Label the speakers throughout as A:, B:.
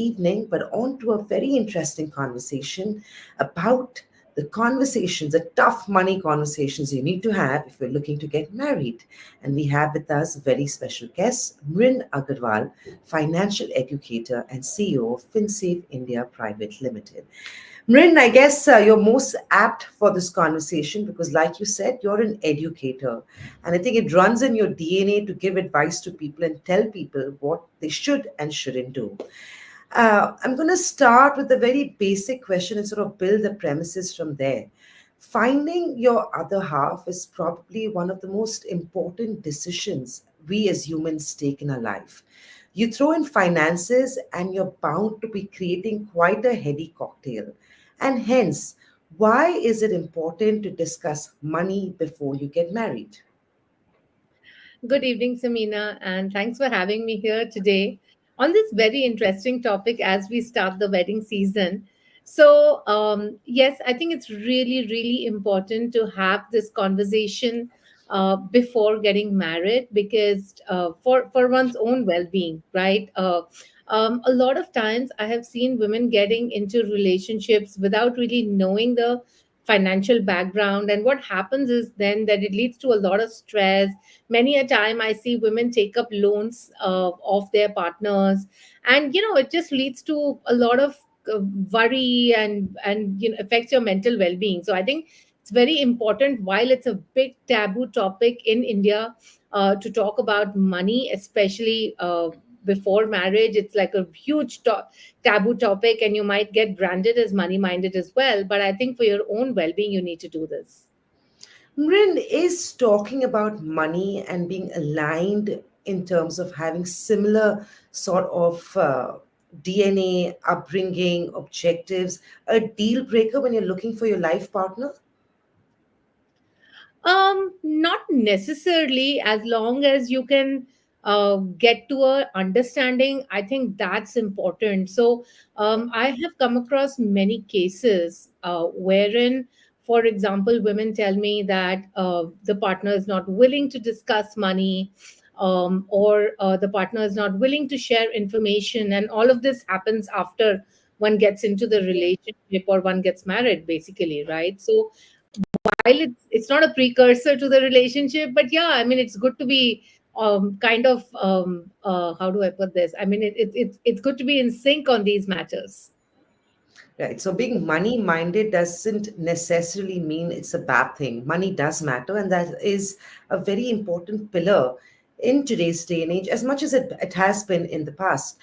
A: evening, but on to a very interesting conversation about the conversations, the tough money conversations you need to have if you're looking to get married. And we have with us a very special guest, Mrin Agarwal, financial educator and CEO of FinSafe India Private Limited. Mrin, I guess you're most apt for this conversation because, like you said, you're an educator. And I think it runs in your DNA to give advice to people and tell people what they should and shouldn't do. I'm going to start with a very basic question and sort of build the premises from there. Finding your other half is probably one of the most important decisions we as humans take in our life. You throw in finances, and you're bound to be creating quite a heady cocktail. And hence, why is it important to discuss money before you get married?
B: Good evening, Samina, and thanks for having me here today on this very interesting topic as we start the wedding season. Yes, I think it's really, really important to have this conversation before getting married because for one's own well-being, right? A lot of times I have seen women getting into relationships without really knowing the financial background, and what happens is then that it leads to a lot of stress. Many a time I see women take up loans of their partners, and it just leads to a lot of worry and affects your mental well-being. So I think it's very important, while it's a big taboo topic in India, to talk about money, especially before marriage. It's like a huge taboo topic, and you might get branded as money minded as well, but I think for your own well-being you need to do this.
A: Mrin, is talking about money and being aligned in terms of having similar sort of DNA, upbringing, objectives, a deal breaker when you're looking for your life partner?
B: Not necessarily, as long as you can get to a understanding. I think that's important. So, I have come across many cases wherein, for example, women tell me that the partner is not willing to discuss money, or the partner is not willing to share information, and all of this happens after one gets into the relationship or one gets married, basically, right? So while it's not a precursor to the relationship, but yeah, I mean, it's good to be kind of how do I put this, I mean, it's good to be in sync on these matters.
A: Right. So being money minded doesn't necessarily mean it's a bad thing. Money does matter, and that is a very important pillar in today's day and age, as much as it has been in the past.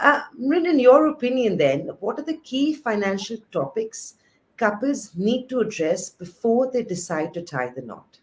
A: Mrin, in your opinion, then, what are the key financial topics couples need to address before they decide to tie the knot?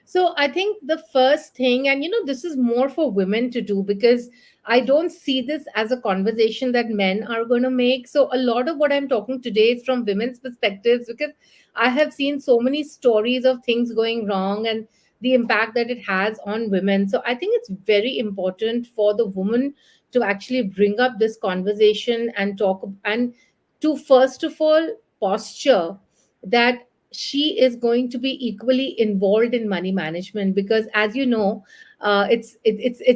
B: So I think the first thing, and this is more for women to do, because I don't see this as a conversation that men are going to make. So a lot of what I'm talking today is from women's perspectives, because I have seen so many stories of things going wrong and the impact that it has on women. So I think it's very important for the woman to actually bring up this conversation and talk, and to first of all posture that she is going to be equally involved in money management, because as you know, it's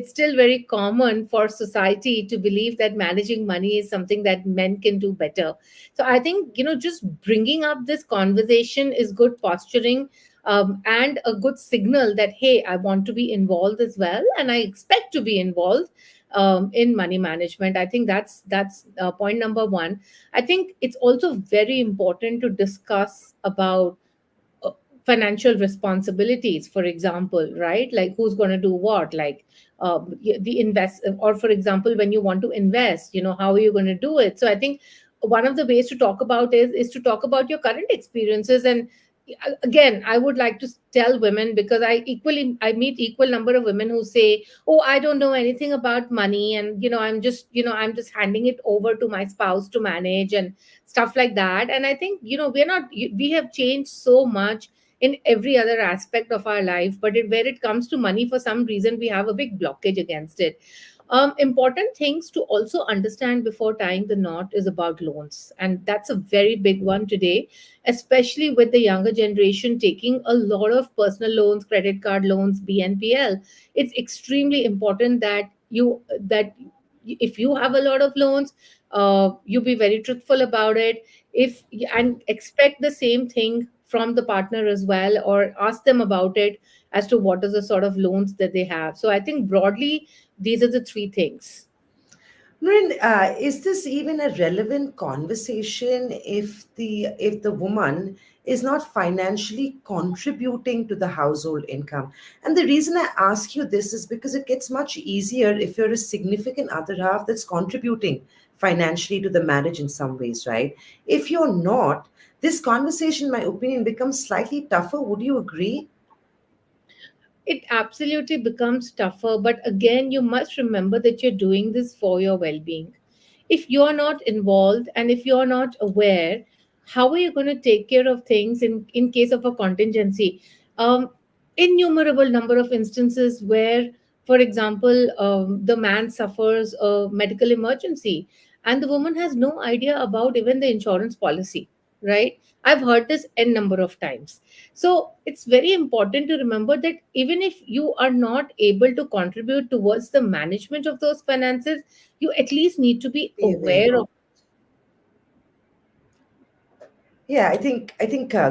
B: still very common for society to believe that managing money is something that men can do better. So I think, just bringing up this conversation is good posturing, and a good signal that, hey, I want to be involved as well, and I expect to be involved in money management. I think that's point number one. I think it's also very important to discuss about uh, financial responsibilities, for example, right? Like who's going to do what, like the invest, or for example, when you want to invest, how are you going to do it? So I think one of the ways to talk about is to talk about your current experiences. And again, I would like to tell women, because I meet equal number of women who say, oh, I don't know anything about money, and I'm just handing it over to my spouse to manage and stuff like that. And I think, we have changed so much in every other aspect of our life, but where it comes to money, for some reason we have a big blockage against it. Important things to also understand before tying the knot is about loans, and that's a very big one today, especially with the younger generation taking a lot of personal loans, credit card loans, BNPL. It's extremely important that if you have a lot of loans, you be very truthful about it. If and expect the same thing from the partner as well, or ask them about it as to what is the sort of loans that they have. So I think broadly these are the three things.
A: Naren, is this even a relevant conversation if the woman is not financially contributing to the household income? And the reason I ask you this is because it gets much easier if you're a significant other half that's contributing financially to the marriage in some ways, right? If you're not, this conversation, in my opinion, becomes slightly tougher. Would you agree?
B: It absolutely becomes tougher, but again, you must remember that you're doing this for your well being. If you're not involved and if you're not aware, how are you going to take care of things in case of a contingency? Um, Innumerable number of instances where, for example, the man suffers a medical emergency and the woman has no idea about even the insurance policy, right? I've heard this n number of times. So it's very important to remember that even if you are not able to contribute towards the management of those finances, you at least need to be
A: Be aware.
B: aware of.
A: Yeah, I think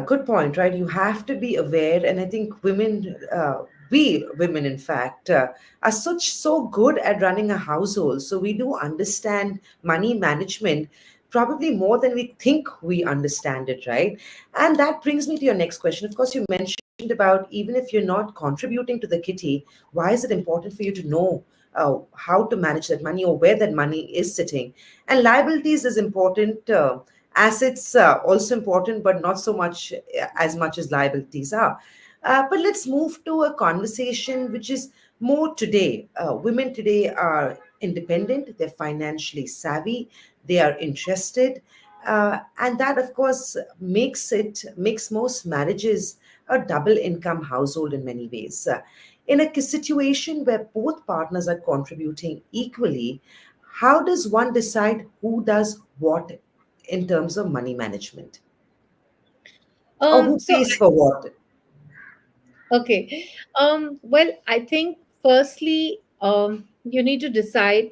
A: good point, right? You have to be aware, and I think we women, in fact, are so good at running a household, so we do understand money management probably more than we think we understand it, right? And that brings me to your next question. Of course, you mentioned about even if you're not contributing to the kitty, why is it important for you to know how to manage that money or where that money is sitting? And liabilities is important. Assets also important, but not so much as liabilities are. But let's move to a conversation which is more today. Women today are independent, they're financially savvy, they are interested, and that, of course, makes most marriages a double income household in many ways. In a situation where both partners are contributing equally, how does one decide who does what in terms of money management, or who
B: So
A: pays for what?
B: okay, well, I think firstly, you need to decide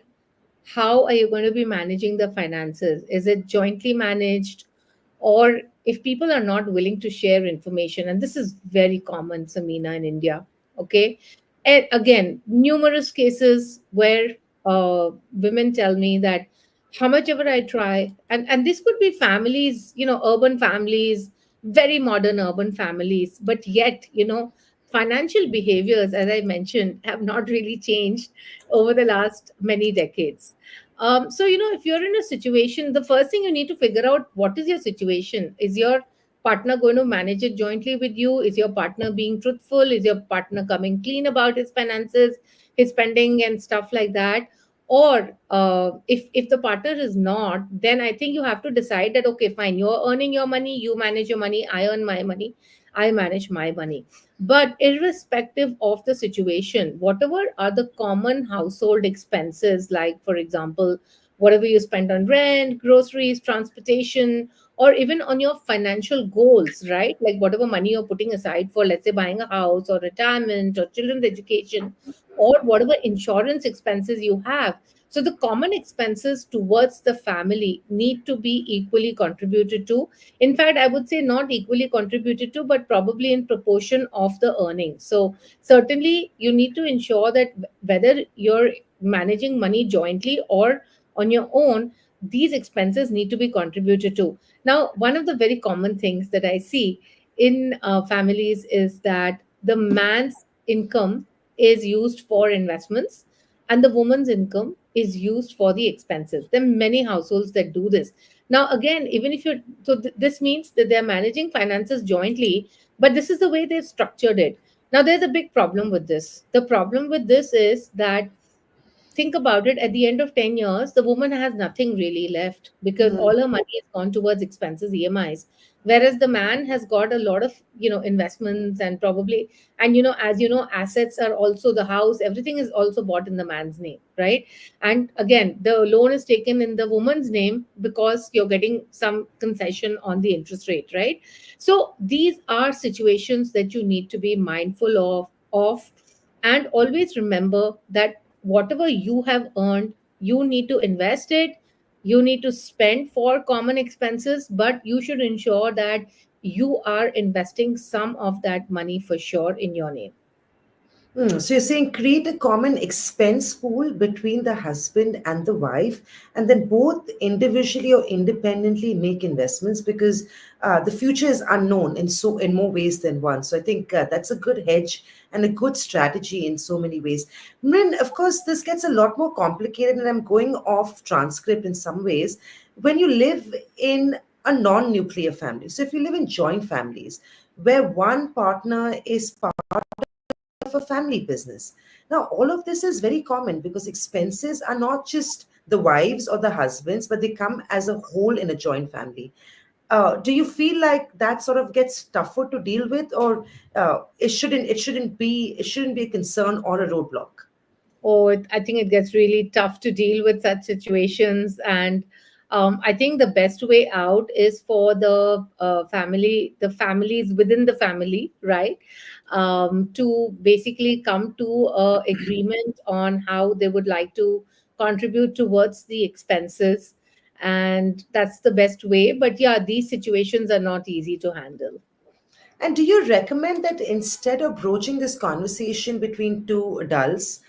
B: how are you going to be managing the finances. Is it jointly managed, or if people are not willing to share information, and this is very common, Samina, in India. Okay, and again, numerous cases where women tell me that how much ever I try, and this could be families, urban families, very modern urban families, but yet, financial behaviors, as I mentioned, have not really changed over the last many decades. So, if you're in a situation, the first thing you need to figure out, what is your situation? Is your partner going to manage it jointly with you? Is your partner being truthful? Is your partner coming clean about his finances, his spending, and stuff like that? Or if the partner is not, then I think you have to decide that, okay, fine, you're earning your money, you manage your money, I earn my money, I manage my money. But irrespective of the situation, whatever are the common household expenses, like, for example, whatever you spend on rent, groceries, transportation, or even on your financial goals, right? Like whatever money you're putting aside for, let's say, buying a house or retirement or children's education, or whatever insurance expenses you have. So the common expenses towards the family need to be equally contributed to. In fact, I would say not equally contributed to, but probably in proportion of the earnings. So certainly you need to ensure that whether you're managing money jointly or on your own, these expenses need to be contributed to. Now, one of the very common things that I see in families is that the man's income is used for investments and the woman's income is used for the expenses. There are many households that do this. Now, again, even if you're, so this means that they're managing finances jointly, but this is the way they've structured it. Now, there's a big problem with this. The problem with this is that, think about it, at the end of 10 years the woman has nothing really left because
A: Hmm.
B: all her money has gone towards expenses, EMIs, whereas the man has got a lot of investments, and probably, and as you know, assets are also, the house, everything is also bought in the man's name, right? And again, the loan is taken in the woman's name because you're getting some concession on the interest rate, right? So these are situations that you need to be mindful of, and always remember that whatever you have earned You need to invest it, you need to spend for common expenses, but you should ensure that you are investing some of that money for sure in your name.
A: So you're saying create a common expense pool between the husband and the wife, and then both individually or independently make investments, because the future is unknown in more ways than one. So I think that's a good hedge and a good strategy in so many ways. Min, of course, this gets a lot more complicated, and I'm going off transcript in some ways. When you live in a non-nuclear family, so if you live in joint families where one partner is of a family business. Now, all of this is very common because expenses are not just the wives or the husbands, but they come as a whole in a joint family. Do you feel like that sort of gets tougher to deal with, or it shouldn't be a concern or a roadblock?
B: Or I think it gets really tough to deal with such situations. And I think the best way out is for the families within the family, right? To basically come to a agreement on how they would like to contribute towards the expenses. And that's the best way. But yeah, these situations are not easy to handle.
A: And do you recommend that instead of broaching this conversation between two adults,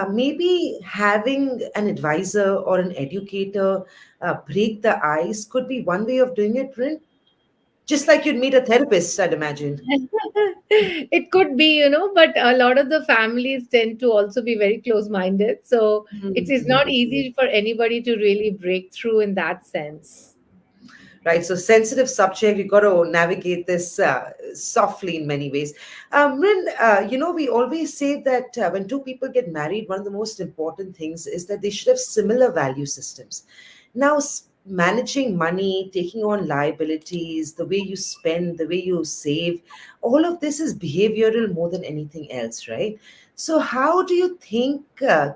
A: maybe having an advisor or an educator break the ice could be one way of doing it, Rin? Just like you'd meet a therapist, I'd imagine.
B: It could be, but a lot of the families tend to also be very close minded. So it is not
A: Mhm.
B: easy for anybody to really break through in that sense.
A: Right, so sensitive subject, you got to navigate this softly in many ways. Rin, we always say that when two people get married, one of the most important things is that they should have similar value systems. Now, managing money, taking on liabilities, the way you spend, the way you save, all of this is behavioral more than anything else, right? So, how do you think how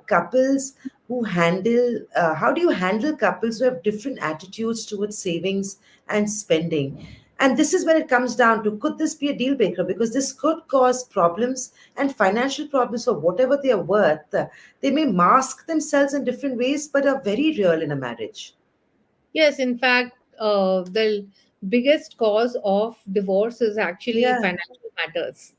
A: do you handle couples who have different attitudes towards savings and spending? And this is where it comes down to, could this be a deal breaker? Because this could cause problems and financial problems for whatever they are worth. They may mask themselves in different ways, but are very real in a marriage.
B: Yes, in fact, the biggest cause of divorce is actually
A: Yeah.
B: financial matters,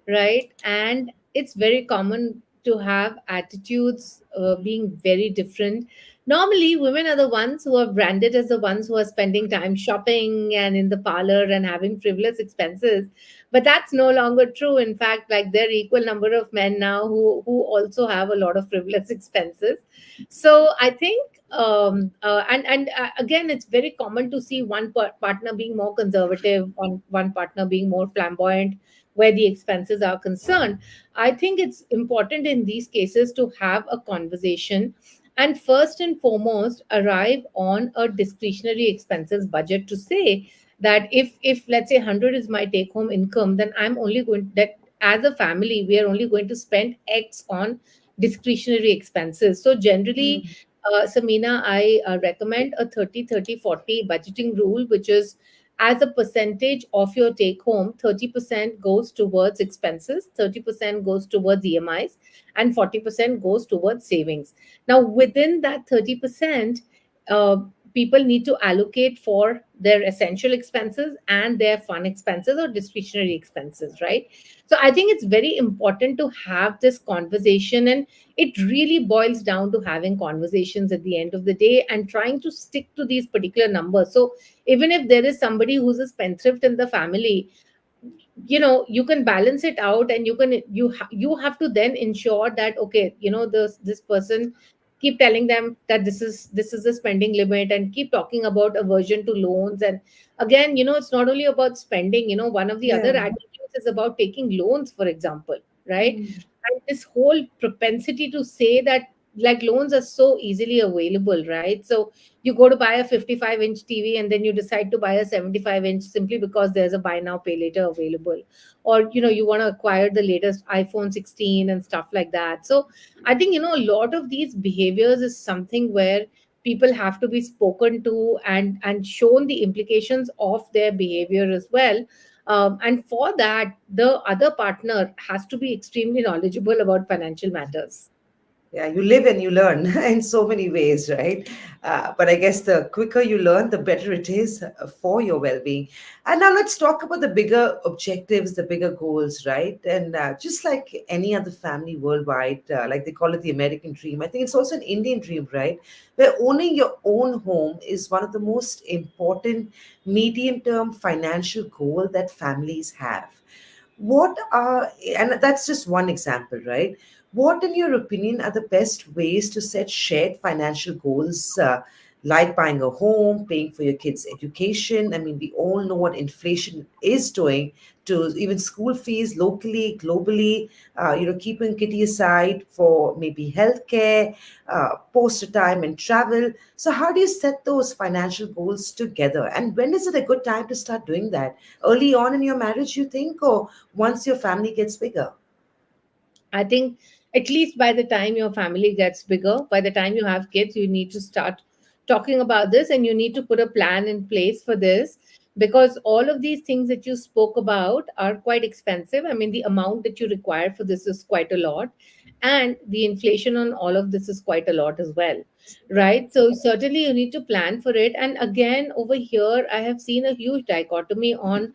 B: right? And it's very common to have attitudes being very different. Normally, women are the ones who are branded as the ones who are spending time shopping and in the parlor and having frivolous expenses. But that's no longer true. In fact, like there are equal number of men now who also have a lot of frivolous expenses. So I think again, it's very common to see partner being more conservative, one partner being more flamboyant where the expenses are concerned. I think it's important in these cases to have a conversation and first and foremost arrive on a discretionary expenses budget to say that if let's say 100 is my take home income, then I'm only going that as a family we are only going to spend X on discretionary expenses. So generally, Samina, I recommend a 30-30-40 budgeting rule, which is as a percentage of your take home, 30% goes towards expenses, 30% goes towards EMIs, and 40% goes towards savings. Now, within that 30%, uh, people need to allocate for their essential expenses and their fun expenses or discretionary expenses, right? So I think it's very important to have this conversation, and it really boils down to having conversations at the end of the day and trying to stick to these particular numbers. So even if there is somebody who's a spendthrift in the family, you can balance it out, and you have to then ensure that okay, this person, keep telling them that this is the spending limit, and keep talking about aversion to loans. And again, it's not only about spending. One of the
A: Yeah.
B: other attitudes is about taking loans, for example, right? And this whole propensity to say that, like, loans are so easily available, right? So you go to buy a 55-inch TV and then you decide to buy a 75-inch simply because there's a buy now pay later available, or you want to acquire the latest iPhone 16 and stuff like that. So I think a lot of these behaviors is something where people have to be spoken to and shown the implications of their behavior as well. And for that, the other partner has to be extremely knowledgeable about financial matters.
A: Yeah, you live and you learn in so many ways, right? But I guess the quicker you learn, the better it is for your well being. And now let's talk about the bigger objectives, the bigger goals, right? And just like any other family worldwide, like they call it the American dream, I think it's also an Indian dream, right? Where owning your own home is one of the most important medium term financial goal that families have. What are, and that's just one example, right? What, in your opinion, are the best ways to set shared financial goals, like buying a home, paying for your kids' education? I mean, we all know what inflation is doing to even school fees locally, globally, keeping kitty aside for maybe healthcare, post-retirement travel. So, how do you set those financial goals together? And when is it a good time to start doing that? Early on in your marriage, you think, or once your family gets bigger?
B: I think at least by the time your family gets bigger, by the time you have kids, you need to start talking about this and you need to put a plan in place for this, because all of these things that you spoke about are quite expensive. I mean, the amount that you require for this is quite a lot. And the inflation on all of this is quite a lot as well. Right. So certainly you need to plan for it. And again, over here, I have seen a huge dichotomy on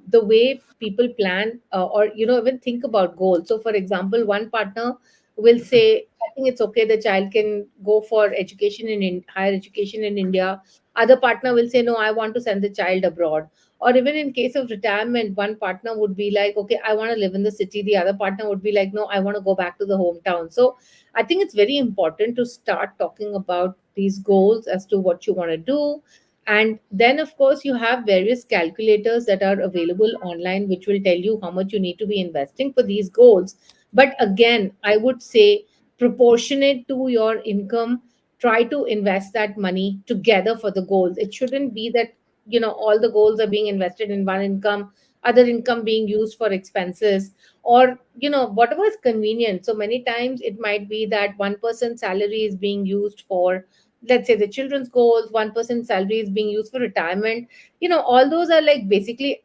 B: the way people plan, or even think about goals. So for example, one partner will say, I think it's okay, the child can go for education in higher education in India. Other partner will say, no, I want to send the child abroad. Or even in case of retirement, one partner would be like, okay, I want to live in the city. The other partner would be like, no, I want to go back to the hometown. So I think it's very important to start talking about these goals as to what you want to do. And then, of course, you have various calculators that are available online, which will tell you how much you need to be investing for these goals. But again, I would say proportionate to your income, try to invest that money together for the goals. It shouldn't be that, all the goals are being invested in one income, other income being used for expenses, or, whatever is convenient. So many times it might be that one person's salary is being used for, let's say, the children's goals, 1% salary is being used for retirement. All those are like basically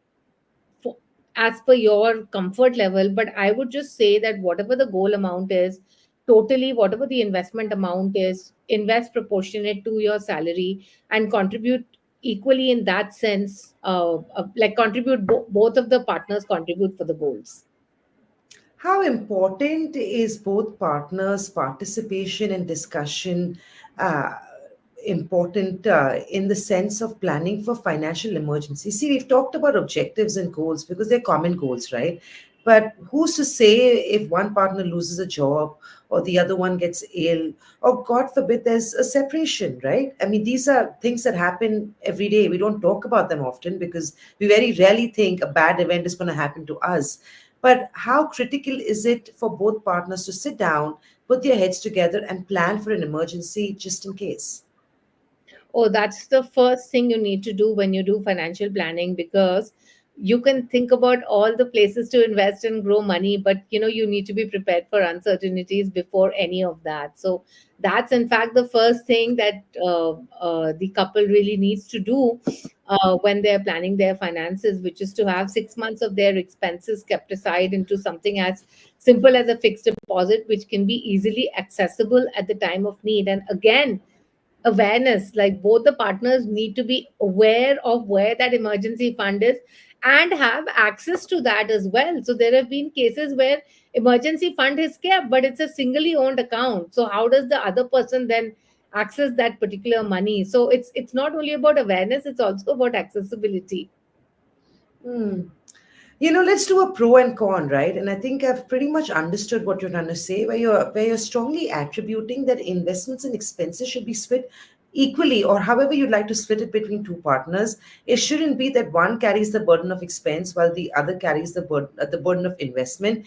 B: for, as per your comfort level. But I would just say that whatever the goal amount is, totally whatever the investment amount is, invest proportionate to your salary and contribute equally in that sense. Like contribute, both of the partners contribute for the goals.
A: How important is both partners' participation and discussion uh, important in the sense of planning for financial emergencies? See, we've talked about objectives and goals because they're common goals, right? But who's to say if one partner loses a job or the other one gets ill, or God forbid, there's a separation, right? I mean, these are things that happen every day. We don't talk about them often because we very rarely think a bad event is going to happen to us. But how critical is it for both partners to sit down, put their heads together, and plan for an emergency just in case?
B: Oh, that's the first thing you need to do when you do financial planning, because you can think about all the places to invest and grow money, but you need to be prepared for uncertainties before any of that. So that's in fact the first thing that the couple really needs to do when they're planning their finances, which is to have 6 months of their expenses kept aside into something as simple as a fixed deposit, which can be easily accessible at the time of need. And again, awareness, like both the partners need to be aware of where that emergency fund is and have access to that as well. So there have been cases where emergency fund is kept, but it's a singly owned account. So how does the other person then access that particular money? So it's not only about awareness, it's also about accessibility.
A: Hmm. Let's do a pro and con, right? And I think I've pretty much understood what you're trying to say, where you're strongly attributing that investments and expenses should be split equally, or however you'd like to split it between two partners. It shouldn't be that one carries the burden of expense while the other carries the burden of investment,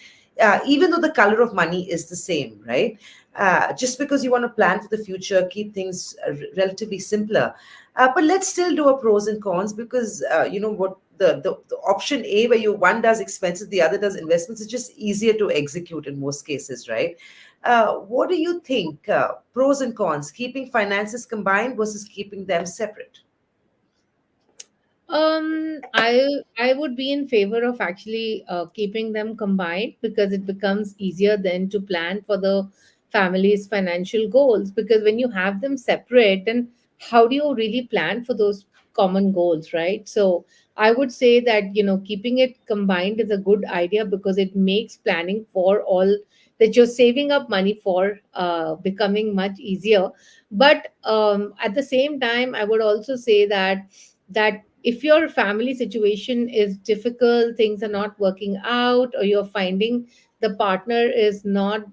A: even though the color of money is the same, right? Just because you want to plan for the future, keep things relatively simpler. But let's still do a pros and cons because what the option A where you one does expenses, the other does investments, is just easier to execute in most cases, right? What do you think? Pros and cons, keeping finances combined versus keeping them separate?
B: I would be in favor of actually keeping them combined, because it becomes easier then to plan for the family's financial goals, because when you have them separate, then how do you really plan for those common goals, right? So I would say that, keeping it combined is a good idea, because it makes planning for all that you're saving up money for becoming much easier. But at the same time, I would also say that if your family situation is difficult, things are not working out, or you're finding the partner is not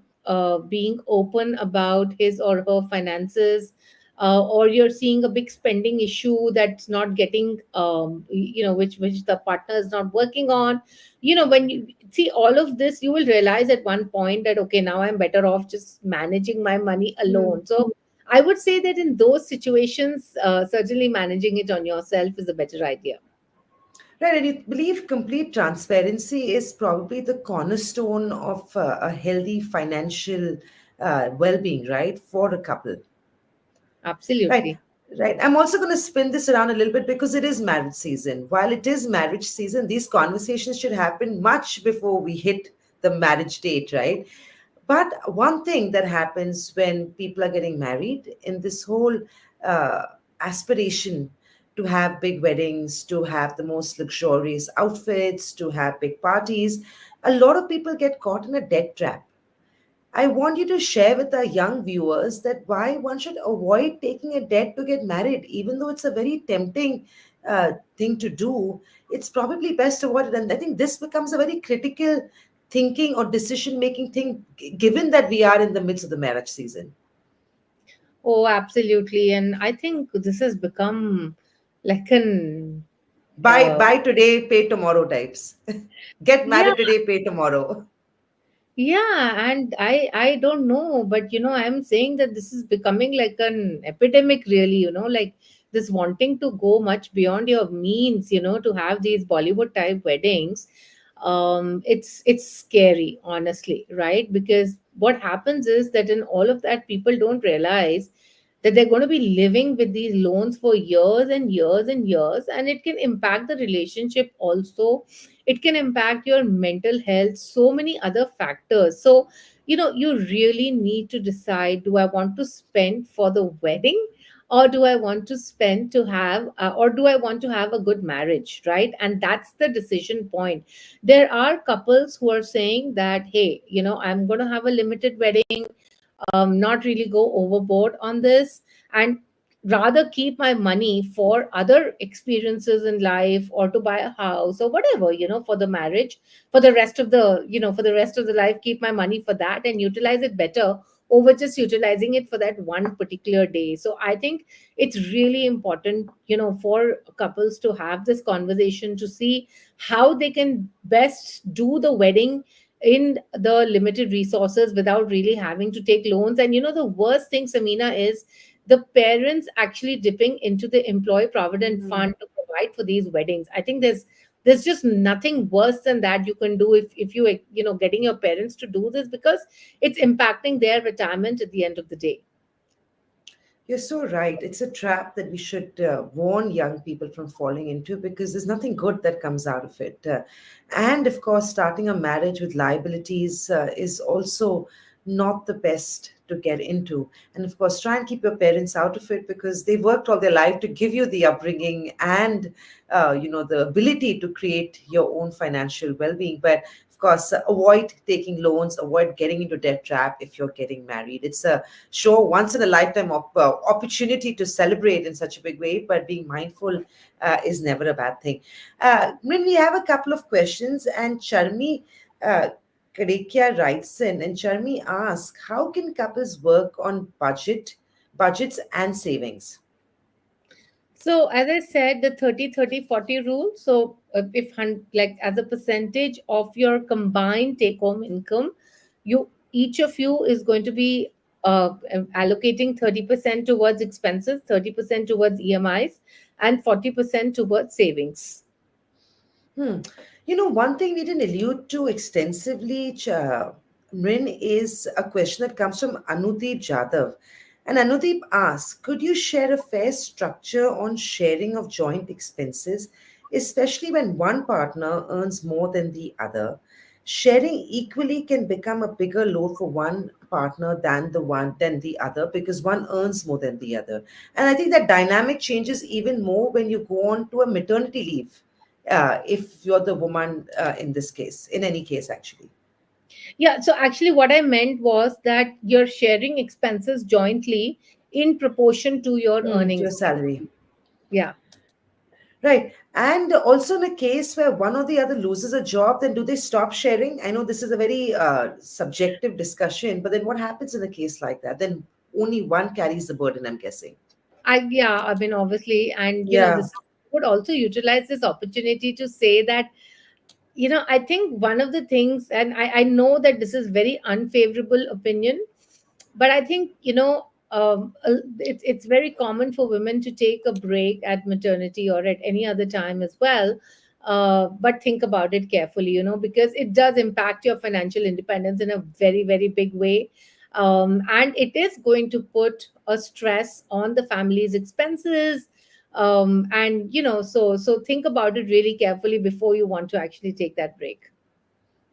B: being open about his or her finances, or you're seeing a big spending issue that's not getting, which the partner is not working on. When you see all of this, you will realize at one point that, okay, now I'm better off just managing my money alone. So I would say that in those situations, certainly managing it on yourself is a better idea.
A: Right, and you believe complete transparency is probably the cornerstone of a healthy financial well-being, right, for a couple. Right,
B: Absolutely.
A: right. I'm also going to spin this around a little bit because it is marriage season. While it is marriage season, these conversations should happen much before we hit the marriage date, right? But one thing that happens when people are getting married in this whole uh, aspiration to have big weddings, to have the most luxurious outfits, to have big parties, a lot of people get caught in a debt trap. I want you to share with our young viewers that why one should avoid taking a debt to get married, even though it's a very tempting thing to do. It's probably best avoided, and I think this becomes a very critical thinking or decision making thing, given that we are in the midst of the marriage season.
B: Oh, absolutely. And I think this has become like an
A: Buy today, pay tomorrow types. Get
B: yeah.
A: married today, pay tomorrow.
B: Yeah, and I don't know, but I'm saying that this is becoming like an epidemic, really, like this wanting to go much beyond your means, to have these Bollywood type weddings. It's scary, honestly, right? Because what happens is that in all of that, people don't realize that they're going to be living with these loans for years and years and years, and it can impact the relationship also. It can impact your mental health, so many other factors. So you really need to decide, do I want to spend for the wedding, or do I want to spend to have or do I want to have a good marriage, right? And that's the decision point. There are couples who are saying that, hey, I'm going to have a limited wedding, not really go overboard on this, and rather keep my money for other experiences in life, or to buy a house or whatever, for the marriage, for the rest of the life, keep my money for that and utilize it better over just utilizing it for that one particular day. So I think it's really important, for couples to have this conversation to see how they can best do the wedding in the limited resources without really having to take loans. And the worst thing, Samina, is the parents actually dipping into the employee provident
A: Mhm.
B: fund to provide for these weddings. I think there's just nothing worse than that you can do, if getting your parents to do this, because it's impacting their retirement at the end of the day.
A: You're so right. It's a trap that we should warn young people from falling into because there's nothing good that comes out of it. And of course, starting a marriage with liabilities is also not the best to get into. And of course, try and keep your parents out of it because they worked all their life to give you the upbringing and the ability to create your own financial well-being. But of course, avoid taking loans, avoid getting into debt trap if you're getting married. It's a sure once in a lifetime opportunity to celebrate in such a big way, but being mindful is never a bad thing. When we have a couple of questions, and Charmi Kadekia writes in, and Charmi asks, how can couples work on budgets and savings?
B: So as I said, the 30-30-40 rule. So if like as a percentage of your combined take home income, each of you is going to be allocating 30% towards expenses, 30% towards EMIs, and 40% towards savings.
A: Hmm. One thing we didn't allude to extensively, Mrin, is a question that comes from Anudeep Jadhav. And Anudeep asks, could you share a fair structure on sharing of joint expenses, especially when one partner earns more than the other? sharing equally can become a bigger load for one partner than the other, because one earns more than the other. And I think that dynamic changes even more when you go on to a maternity leave, if you're the woman, in this case, in any case, actually.
B: Yeah, so actually, what I meant was that you're sharing expenses jointly in proportion to your
A: To your
B: earnings.
A: salary.
B: Yeah.
A: Right. And also, in a case where one or the other loses a job, then do they stop sharing? I know this is a very subjective discussion, but then what happens in a case like that? Then only one carries the burden, I'm guessing.
B: Yeah, I mean, obviously, and
A: Yeah.
B: this would also utilize this opportunity to say that, I think one of the things, and I know that this is very unfavorable opinion, but I think, it's very common for women to take a break at maternity or at any other time as well. But think about it carefully, because it does impact your financial independence in a very, very big way. And it is going to put a stress on the family's expenses. And so think about it really carefully before you want to actually take that break.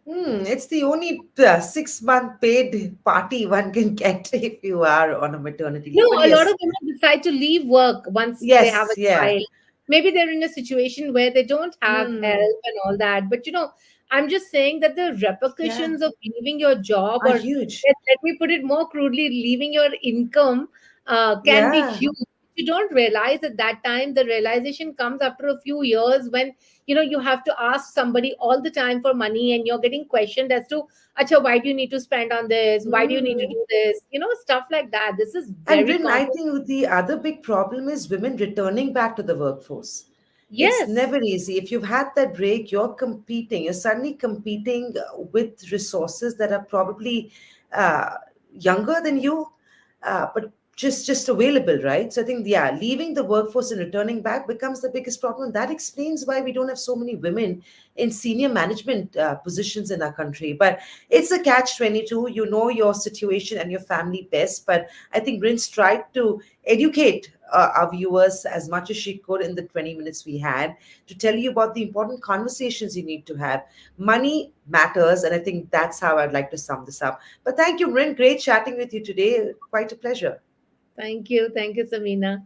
A: It's the only 6 month paid party one can get if you are on a maternity
B: No,
A: leave. But
B: a lot
A: yes,
B: of women decide to leave work once they have
A: yes,
B: a
A: yeah.
B: child. Maybe they're in a situation where they don't have
A: Hmm.
B: help and all that. But I'm just saying that the
A: Yeah,
B: repercussions of leaving your job,
A: are
B: or
A: huge.
B: let me put it more crudely, leaving your income, can be
A: Yeah.
B: huge. You don't realize at that time. The realization comes after a few years when you have to ask somebody all the time for money, and you're getting questioned as to, Acha, why do you need to spend on this? Why do you need to
A: Hmm.
B: do this? Stuff like that. This is
A: And
B: very
A: Rin, I
B: common.
A: think the other big problem is women returning back to the workforce. It's
B: Yes.
A: never easy. If you've had that break, you're suddenly competing with resources that are probably uh, younger than you, but just available, right? So I think, yeah, leaving the workforce and returning back becomes the biggest problem. That explains why we don't have so many women in senior management positions in our country. But it's a catch 22. You know your situation and your family best. But I think Rin's tried to educate our viewers as much as she could in the 20 minutes we had, to tell you about the important conversations you need to have. Money matters, and I think that's how I'd like to sum this up. But thank you, Rin. Great chatting with you today. Quite a pleasure.
B: Thank you. Thank you, Samina.